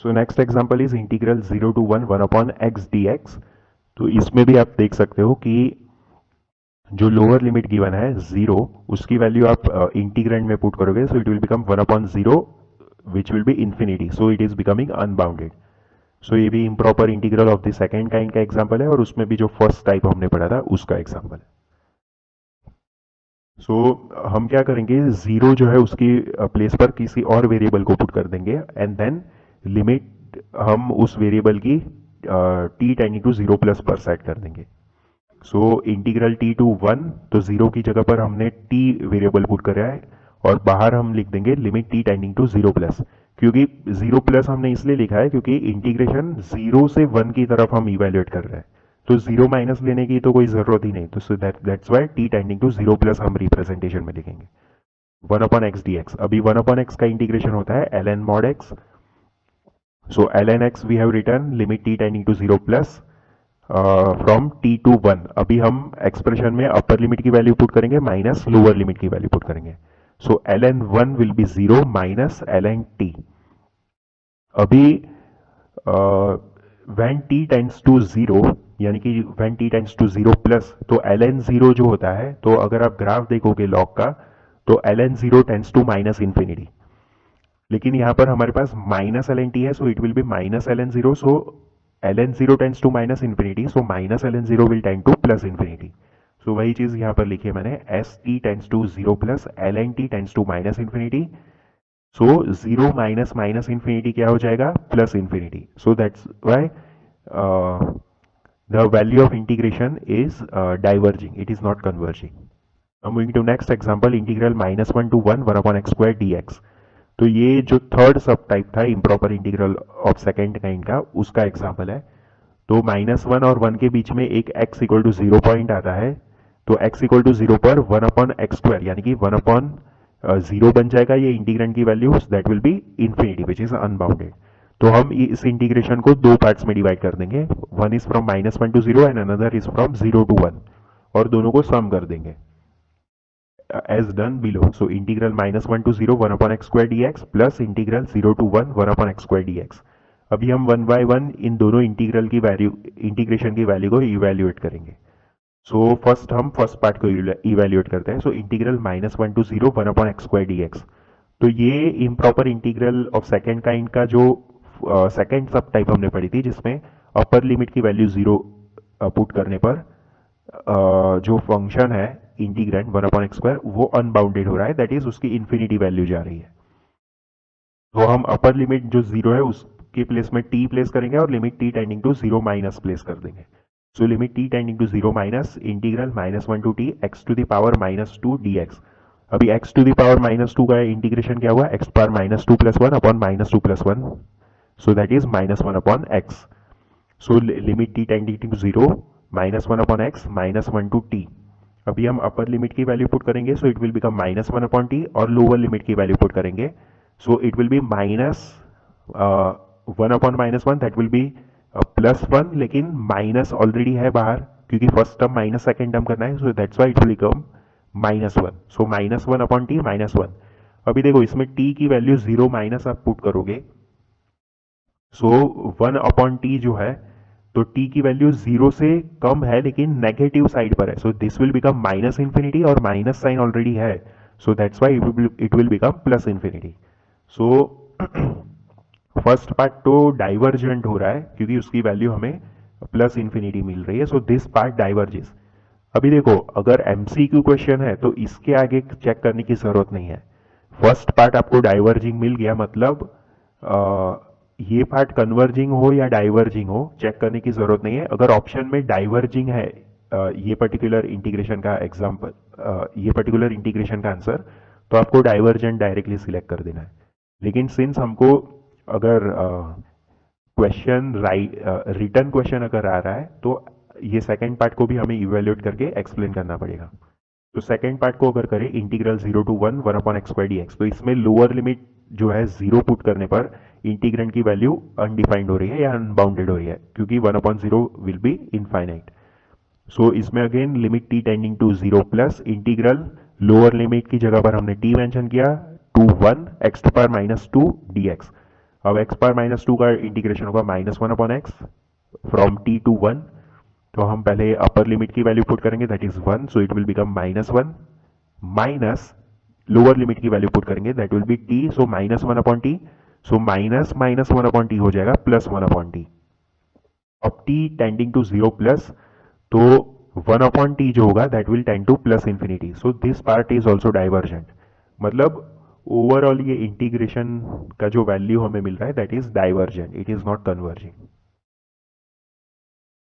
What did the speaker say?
So next example is integral 0 to 1 1 upon x D x. तो इसमें भी आप देख सकते हो कि जो लोअर लिमिट गिवन है 0, उसकी वैल्यू आप इंटीग्रेंड में पुट करोगे, so it will become 1 upon 0 which will be infinity, so it is becoming unbounded. So ये भी improper integral of the second kind का एग्जाम्पल है और उसमें भी जो फर्स्ट टाइप हमने पढ़ा था उसका एग्जाम्पल है। सो हम क्या करेंगे, जीरो जो है उसकी प्लेस पर किसी और वेरिएबल को पुट कर देंगे एंड देन लिमिट हम उस वेरिएबल की टी टेंडिंग टू 0 प्लस पर सेट कर देंगे। सो इंटीग्रल टी टू 1, तो 0 की जगह पर हमने टी वेरिएबल पुट करा है और बाहर हम लिख देंगे limit T tending to 0 plus. क्योंकि 0 प्लस हमने इसलिए लिखा है क्योंकि इंटीग्रेशन 0 से 1 की तरफ हम इवेल्युएट कर रहे हैं, तो 0 माइनस लेने की तो कोई जरूरत ही नहीं, तो so that's why T tending to 0 plus हम रिप्रेजेंटेशन में लिखेंगे 1 अपॉन एक्स डी एक्स। अभी 1 अपॉन एक्स का इंटीग्रेशन होता है L N mod x. So L N x we have return limit T tending to 0 plus from t to 1। अभी हम expression में अपर लिमिट की वैल्यू पुट करेंगे minus lower limit की वैल्यू पुट करेंगे। So L N 1 will be 0 minus L N t. अभी when t tends to 0, यानी कि when t tends to 0 plus, तो एल एन 0 जो होता है, तो अगर आप ग्राफ देखोगे लॉग का, तो L N 0 tends to minus infinity. लेकिन यहां पर हमारे पास माइनस एल एन टी है, so it will be minus L N 0। So L N 0 tends to minus infinity, so minus L N 0 will tend to plus infinity. So वही चीज यहां पर लिखी है मैंने, as t tends to 0 plus L N t tends to minus infinity. So 0 minus minus infinity क्या हो जाएगा, plus infinity. So that's Y the value of integration is diverging, it is not converging. Now moving to next example, integral minus 1 to 1 1 upon x square dx। तो ये जो third सब type था improper integral of second kind का, उसका example है। तो minus 1 और 1 के बीच में एक x इक्वल टू 0 पॉइंट आता है, तो x इक्वल टू 0 पर 1 अपॉन एक्स स्क्वायर यानी कि 1 अपॉन 0 बन जाएगा ये इंटीग्रेंड की value, that will be infinity which is unbounded. तो हम इस इंटीग्रेशन को दो पार्ट्स में डिवाइड कर देंगे, one is from minus 1 to 0 and another is from 0 to 1, और दोनों को सम कर देंगे as done below. So integral minus 1 to 0 1 upon x square dx plus integral 0 to 1 1 upon x square dx। अभी हम वन बाय वन इन दोनों integral की value, integration की वैल्यू को इवेल्युएट करेंगे। सो फर्स्ट हम फर्स्ट पार्ट को evaluate करते हैं। So integral minus 1 to 0 1 upon x square dx। तो ये improper integral of second kind का जो सेकेंड सब टाइप हमने पढ़ी थी, जिसमें अपर लिमिट की वैल्यू 0 पुट करने पर जो फंक्शन है इंटीग्रेंड 1 अपॉन एक्स स्क्वायर वो अनबाउंडेड हो रहा है, दैट इज उसकी इन्फिनिटी वैल्यू जा रही है। तो हम अपर लिमिट जो 0 है उसके प्लेस में t प्लेस करेंगे और limit t tending to 0 minus place कर देंगे। So limit t tending to 0 minus integral minus 1 to t x to the power minus 2 dx। अभी x to the power minus 2 का इंटीग्रेशन क्या हुआ, x power minus 2 plus 1 upon minus 2 plus 1, so that is minus 1 upon x। So limit t tending to 0 minus 1 upon x minus 1 to t। अभी हम upper limit की value put करेंगे, so it will become minus 1 upon T, और lower limit की value put करेंगे, so it will be minus 1 upon minus 1, that will be plus 1, लेकिन minus already है बाहर क्योंकि first term minus second term करना है, so that's why it will become minus 1। So minus 1 upon T minus 1। अभी देखो इसमें t की वैल्यू 0 माइनस आप पुट करोगे, सो 1 अपॉन टी जो है, तो t की वैल्यू 0 से कम है लेकिन नेगेटिव साइड पर है, so this will become minus infinity, और माइनस साइन ऑलरेडी है, so that's why it will become plus infinity. So first part तो डाइवर्जेंट हो रहा है क्योंकि उसकी वैल्यू हमें प्लस इन्फिनिटी मिल रही है, सो दिस पार्ट डाइवर्जेस। अभी देखो अगर एमसीक्यू क्वेश्चन है तो इसके आगे चेक करने की जरूरत नहीं है, फर्स्ट पार्ट आपको डाइवर्जिंग मिल गया, मतलब ये पार्ट कन्वर्जिंग हो या डाइवर्जिंग हो चेक करने की जरूरत नहीं है। अगर ऑप्शन में डाइवर्जिंग है ये पर्टिकुलर इंटीग्रेशन का एग्जांपल, ये पर्टिकुलर इंटीग्रेशन का आंसर, तो आपको डाइवर्जेंट डायरेक्टली सिलेक्ट कर देना है। लेकिन सिंस हमको अगर क्वेश्चन रिटर्न क्वेश्चन अगर आ रहा है तो ये सेकेंड पार्ट को भी हमें इवेल्युएट करके एक्सप्लेन करना पड़ेगा। तो सेकेंड पार्ट को अगर करें integral 0 to 1 1 upon x square dx, तो इसमें लोअर लिमिट जो है 0 पुट करने पर इंटीग्रेंड की वैल्यू अनडिफाइंड हो रही है या अनबाउंडेड हो रही है, क्योंकि 1 upon 0 will be infinite. So इसमें again limit t tending to 0 plus integral lower limit की जगह पर हमने t मेंशन किया to 1 x to power minus 2 dx। अब एक्स पावर माइनस टू का इंटीग्रेशन होगा -1/x फ्रॉम t to 1। तो हम पहले अपर लिमिट की वैल्यू पुट करेंगे, that is 1, so it will become -1 minus lower limit की वैल्यू पुट करेंगे, that will B t, so -1/t, so -1/t हो जाएगा +1/t। अब t टेंडिंग टू 0 प्लस, तो 1/t जो होगा that will tend to plus infinity, so this part is also divergent. मतलब overall ये इंटीग्रेशन का जो वैल्यू हमें मिल रहा है that is divergent, it is not converging.